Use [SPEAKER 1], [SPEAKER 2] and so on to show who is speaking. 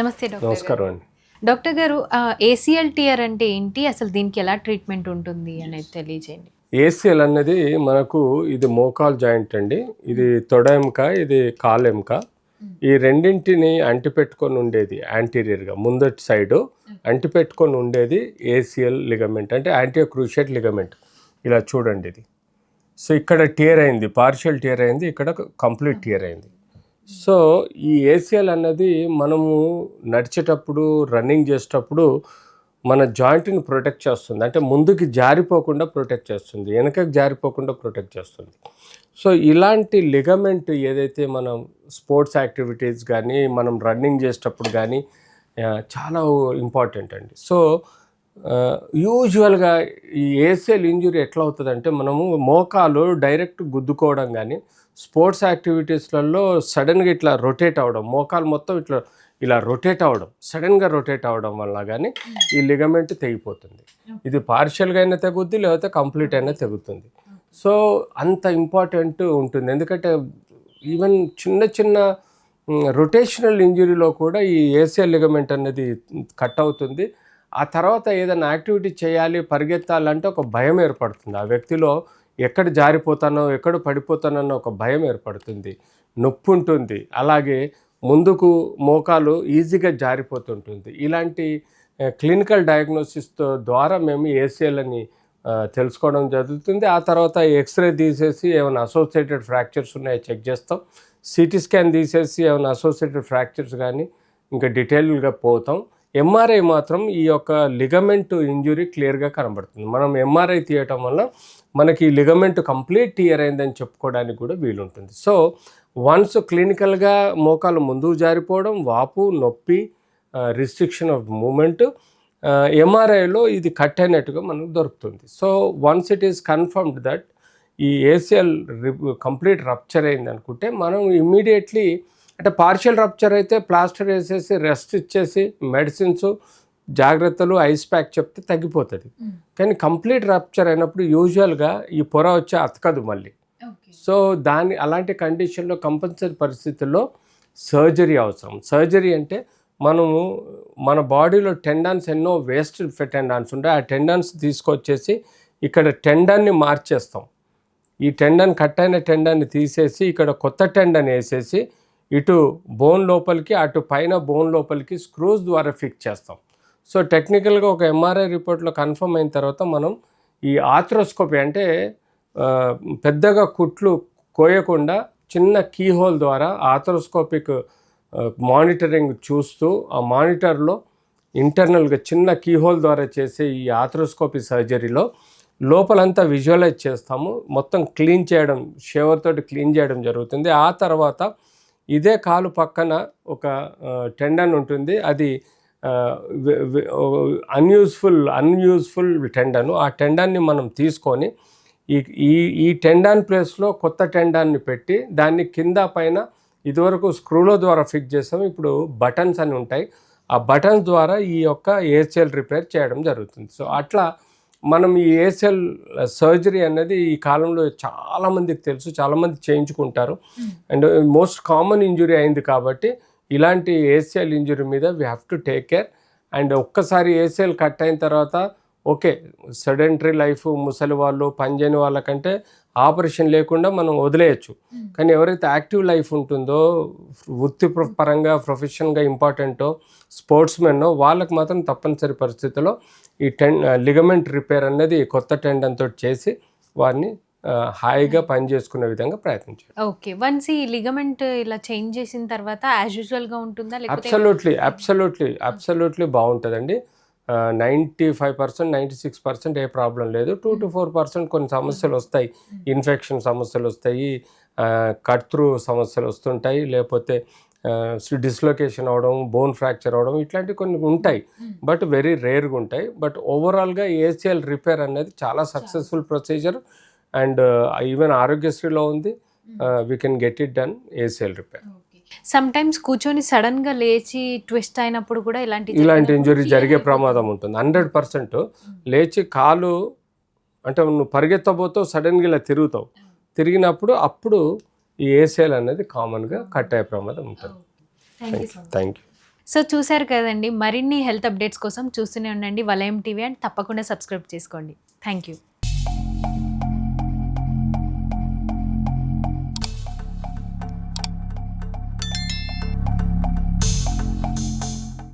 [SPEAKER 1] నమస్తే డాక్టర్ గారు.
[SPEAKER 2] నమస్కారం అండి.
[SPEAKER 1] డాక్టర్ గారు ఏసీఎల్ టియర్ అంటే ఏంటి? అసలు దీనికి ఎలా ట్రీట్మెంట్ ఉంటుంది అనేది తెలియజేయండి.
[SPEAKER 2] ఏసీఎల్ అన్నది మనకు ఇది మోకాల్ జాయింట్ అండి. ఇది తొడ ఎముక, ఇది కాలు ఎముక. ఈ రెండింటిని అంటిపెట్టుకొని ఉండేది యాంటీరియర్గా ముందటి సైడు అంటిపెట్టుకొని ఉండేది ఏసీఎల్ లిగమెంట్, అంటే యాంటీ క్రూషియేట్ లిగమెంట్. ఇలా చూడండి ఇది. సో ఇక్కడ టియర్ అయింది, పార్షియల్ టియర్ అయింది, ఇక్కడ కంప్లీట్ టియర్ అయింది. సో ఈ ఏసీఎల్ అన్నది మనము నడిచేటప్పుడు, రన్నింగ్ చేసేటప్పుడు మన జాయింట్ని ప్రొటెక్ట్ చేస్తుంది. అంటే ముందుకి జారిపోకుండా ప్రొటెక్ట్ చేస్తుంది, వెనకకి జారిపోకుండా ప్రొటెక్ట్ చేస్తుంది. సో ఇలాంటి లిగమెంట్ ఏదైతే మనం స్పోర్ట్స్ యాక్టివిటీస్ కానీ, మనం రన్నింగ్ చేసేటప్పుడు కానీ చాలా ఇంపార్టెంట్ అండి. సో యూజువల్గా ఈ ఏసీఎల్ ఇంజురీ ఎట్లా అవుతుందంటే, మనము మోకాలు డైరెక్ట్ గుద్దుకోవడం కానీ, స్పోర్ట్స్ యాక్టివిటీస్లలో సడన్గా ఇట్లా రొటేట్ అవ్వడం, మోకాలు మొత్తం ఇట్లా ఇలా రొటేట్ అవ్వడం, సడన్గా రొటేట్ అవ్వడం వల్ల కానీ ఈ లిగమెంట్ తెగిపోతుంది. ఇది పార్షియల్గా అయినా తెగుద్ది, లేకపోతే కంప్లీట్ అయినా తెగుతుంది. సో అంత ఇంపార్టెంట్ ఉంటుంది. ఎందుకంటే ఈవెన్ చిన్న చిన్న రొటేషనల్ ఇంజురీలో కూడా ఈ ఏసీఎల్ లిగమెంట్ అనేది కట్ అవుతుంది. ఆ తర్వాత ఏదైనా యాక్టివిటీ చేయాలి, పరిగెత్తాలంటే ఒక భయం ఏర్పడుతుంది. ఆ వ్యక్తిలో ఎక్కడ జారిపోతానో, ఎక్కడ పడిపోతానో ఒక భయం ఏర్పడుతుంది, నొప్పి ఉంటుంది, అలాగే ముందుకు మోకాలు ఈజీగా జారిపోతుంటుంది. ఇలాంటి క్లినికల్ డయాగ్నోసిస్ ద్వారా మేము ఏసీఎల్ అని తెలుసుకోవడం జరుగుతుంది. ఆ తర్వాత ఎక్స్రే తీసేసి ఏమైనా అసోసియేటెడ్ ఫ్రాక్చర్స్ ఉన్నాయో చెక్ చేస్తాం. సిటీ స్కాన్ తీసేసి ఏమైనా అసోసియేటెడ్ ఫ్రాక్చర్స్ కానీ ఇంకా డీటెయిల్గా పోతాం. ఎంఆర్ఐ మాత్రం ఈ యొక్క లిగమెంట్ ఇంజురీ క్లియర్గా కనబడుతుంది. మనం ఎంఆర్ఐ తీయటం వల్ల మనకి ఈ లిగమెంట్ కంప్లీట్ టియర్ అయిందని చెప్పుకోవడానికి కూడా వీలుంటుంది. సో వన్స్ క్లినికల్గా మోకాలు ముందుకు జారిపోవడం, వాపు, నొప్పి, రిస్ట్రిక్షన్ ఆఫ్ మూమెంట్, ఎంఆర్ఐలో ఇది కట్ అయినట్టుగా మనకు దొరుకుతుంది. So once it is confirmed that ఈ ఏసీఎల్ కంప్లీట్ రప్చర్ అయింది అనుకుంటే, మనం ఇమ్మీడియట్లీ, అంటే పార్షియల్ రప్చర్ అయితే ప్లాస్టర్ వేసేసి రెస్ట్ ఇచ్చేసి మెడిసిన్స్, జాగ్రత్తలు, ఐస్ ప్యాక్ చెప్తే తగ్గిపోతుంది. కానీ కంప్లీట్ రప్చర్ అయినప్పుడు యూజువల్గా ఈ పొర వచ్చి అతకదు మళ్ళీ. సో అలాంటి కండిషన్లో కంపల్సరీ పరిస్థితుల్లో సర్జరీ అవసరం. సర్జరీ అంటే మనము మన బాడీలో టెండాన్స్, ఎన్నో వేస్ట్ టెండాన్స్ ఉంటాయి. ఆ టెండాన్స్ తీసుకొచ్చేసి ఇక్కడ టెండాన్ని మార్చేస్తాం. ఈ టెండన్, కట్ అయిన టెండాన్ని తీసేసి ఇక్కడ కొత్త టెండన్ వేసేసి ఇటు బోన్ లోపలికి, అటు పైన బోన్ లోపలికి స్క్రూస్ ద్వారా ఫిక్స్ చేస్తాం. సో టెక్నికల్గా ఒక ఎంఆర్ఐ రిపోర్ట్లో కన్ఫర్మ్ అయిన తర్వాత మనం ఈ ఆర్థ్రోస్కోపీ, అంటే పెద్దగా కుట్లు కోయకుండా చిన్న కీహోల్ ద్వారా ఆర్థ్రోస్కోపిక్ మానిటరింగ్ చూస్తూ, ఆ మానిటర్లో ఇంటర్నల్గా చిన్న కీహోల్ ద్వారా చేసే ఈ ఆర్థ్రోస్కోపీ సర్జరీలో లోపలంతా విజువలైజ్ చేస్తాము. మొత్తం క్లీన్ చేయడం, షేవర్ తోటి క్లీన్ చేయడం జరుగుతుంది. ఆ తర్వాత ఇదే కాలు పక్కన ఒక టెండన్ ఉంటుంది, అది అన్యూజ్ఫుల్ టెండను. ఆ టెండాన్ని మనం తీసుకొని ఈ టెండాన్ ప్లేస్లో కొత్త టెండాన్ని పెట్టి దాన్ని కింద పైన ఇదివరకు స్క్రూల ద్వారా ఫిక్స్ చేస్తాం, ఇప్పుడు బటన్స్ అని ఉంటాయి. ఆ బటన్స్ ద్వారా ఈ యొక్క ఏసీఎల్ రిపేర్ చేయడం జరుగుతుంది. సో అట్లా మనం ఈ ఏసీఎల్ సర్జరీ అనేది ఈ కాలంలో చాలామందికి తెలుసు, చాలామంది చేయించుకుంటారు. అండ్ మోస్ట్ కామన్ ఇంజురీ అయింది కాబట్టి ఇలాంటి ఏసీఎల్ ఇంజురీ మీద we have to take care. And ఒక్కసారి ఏసీఎల్ కట్ అయిన తర్వాత ఓకే, సెడెంటరీ లైఫ్, ముసలి వాళ్ళు, పనిచేయని వాళ్ళకంటే ఆపరేషన్ లేకుండా మనం వదిలేయచ్చు. కానీ ఎవరైతే యాక్టివ్ లైఫ్ ఉంటుందో, వృత్తి పరంగా ప్రొఫెషన్గా ఇంపార్టెంటో, స్పోర్ట్స్ మెన్నో, వాళ్ళకి మాత్రం తప్పనిసరి పరిస్థితుల్లో ఈ లిగమెంట్ రిపేర్ అనేది కొత్త టెండన్తో చేసి వారిని హాయిగా పని చేసుకునే విధంగా ప్రయత్నించారు.
[SPEAKER 1] ఓకే, వన్స్ ఈ లిగమెంట్ ఇలా చేంజ్ చేసిన తర్వాత యాజ్ యూజువల్గా ఉంటుందా?
[SPEAKER 2] అబ్సల్యూట్లీ బాగుంటుందండి. 95%, 96% ఏ ప్రాబ్లం లేదు. 2 to 4% కొన్ని సమస్యలు వస్తాయి, ఇన్ఫెక్షన్ సమస్యలు వస్తాయి, కట్ త్రూ సమస్యలు వస్తుంటాయి, లేకపోతే డిస్లొకేషన్ అవడం, బోన్ ఫ్రాక్చర్ అవడం, ఇట్లాంటివి కొన్ని ఉంటాయి, బట్ వెరీ రేర్గా ఉంటాయి. బట్ ఓవరాల్గా ఏసీఎల్ రిపేర్ అనేది చాలా సక్సెస్ఫుల్ ప్రొసీజర్. అండ్ ఈవెన్ ఆరోగ్యశ్రీలో ఉంది, we can get it done, ACL repair.
[SPEAKER 1] Some times కూర్చొని సడన్ గా లేచి ట్విస్ట్ అయినప్పుడు కూడా ఇలాంటి
[SPEAKER 2] ఇంజురీ జరిగే ప్రమాదం ఉంటుంది. 100% లేచి కాలు, అంటే నువ్వు పరిగెత్తబోతావు, సడన్గా ఇలా తిరుగుతావు, తిరిగినప్పుడు అప్పుడు ఈ ఏసీఎల్ అనేది కామన్గా కట్ అయ్యే ప్రమాదం ఉంటుంది. Thank you.
[SPEAKER 1] సో చూశారు కదండి, మరిన్ని హెల్త్ అప్డేట్స్ కోసం చూస్తూనే ఉండండి వలయం టీవీ అండ్ తప్పకుండా సబ్స్క్రైబ్ చేసుకోండి. Thank you.